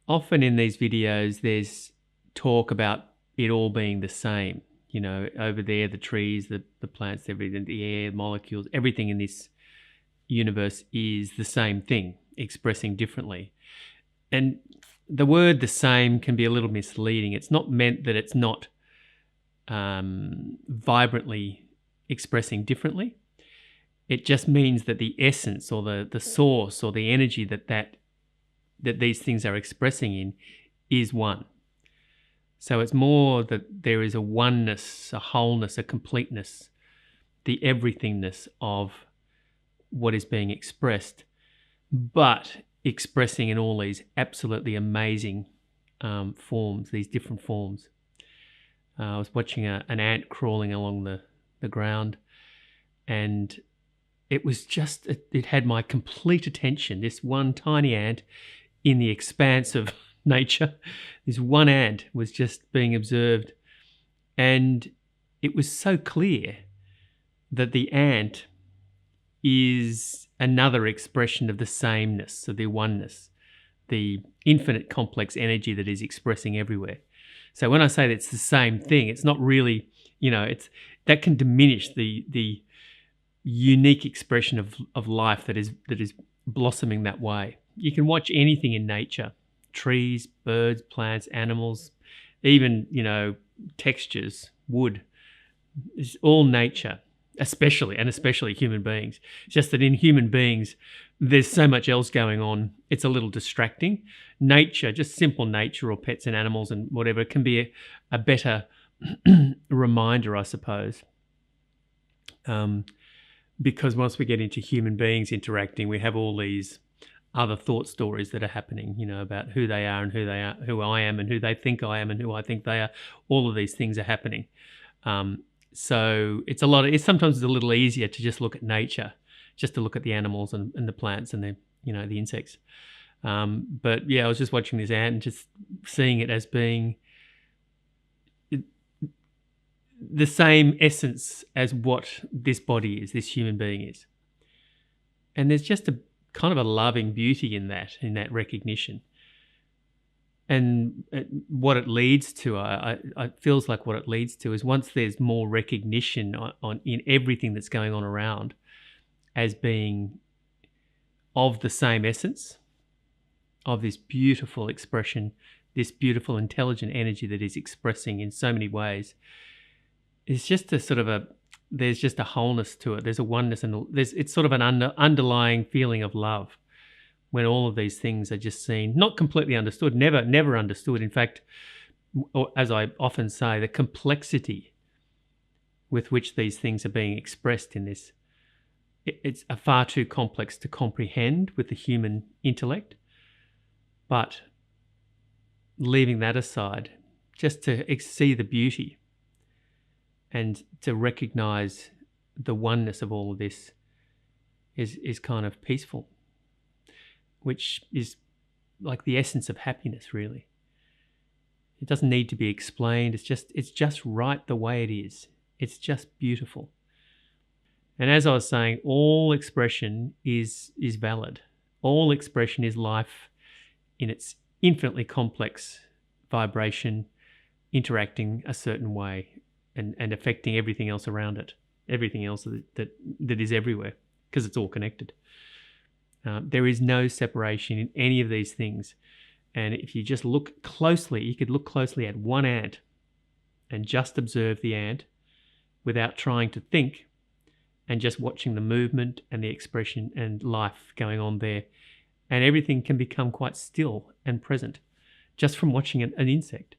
often in these videos, there's talk about it all being the same. You know, over there, the trees, the plants, everything, the air, molecules, everything in this universe is the same thing, expressing differently. And the word the same can be a little misleading. It's not meant that it's not vibrantly expressing differently. It just means that the essence or the source or the energy that these things are expressing in is one. So it's more that there is a oneness, a wholeness, a completeness, the everythingness of what is being expressed, but expressing in all these absolutely amazing forms, these different forms. I was watching an ant crawling along the ground, and it was just, it had my complete attention. This one tiny ant in the expanse of nature, this one ant was just being observed, and it was so clear that the ant is another expression of the sameness, of the oneness, the infinite complex energy that is expressing everywhere. So when I say that it's the same thing, it's not really, you know, it's that can diminish the unique expression of life that is blossoming that way. You can watch anything in nature, trees, birds, plants, animals, even, you know, textures, wood. It's all nature, especially human beings. It's just that in human beings, there's so much else going on. It's a little distracting. Nature, just simple nature or pets and animals and whatever, can be a better reminder, I suppose. Because once we get into human beings interacting, we have all these other thought stories that are happening, you know, about who they are and who I am and who they think I am and who I think they are. All of these things are happening. So it's sometimes a little easier to just look at nature, just to look at the animals and the plants and the insects. But yeah, I was just watching this ant and just seeing it as being the same essence as what this body is, this human being is. And there's just a kind of a loving beauty in that recognition. And what it leads to, it feels like what it leads to is once there's more recognition in everything that's going on around as being of the same essence, of this beautiful expression, this beautiful intelligent energy that is expressing in so many ways, it's just there's just a wholeness to it. There's a oneness, and it's sort of an underlying feeling of love when all of these things are just seen, not completely understood, never understood. In fact, as I often say, the complexity with which these things are being expressed in this, it's far too complex to comprehend with the human intellect. But leaving that aside, just to see the beauty and to recognize the oneness of all of this is kind of peaceful, which is like the essence of happiness, really. It doesn't need to be explained. It's just right the way it is. It's just beautiful. And as I was saying, all expression is valid. All expression is life in its infinitely complex vibration, interacting a certain way and affecting everything else around it, everything else that is everywhere, because it's all connected. There is no separation in any of these things. And if you just look closely, you could look closely at one ant and just observe the ant without trying to think, and just watching the movement and the expression and life going on there. And everything can become quite still and present just from watching an insect.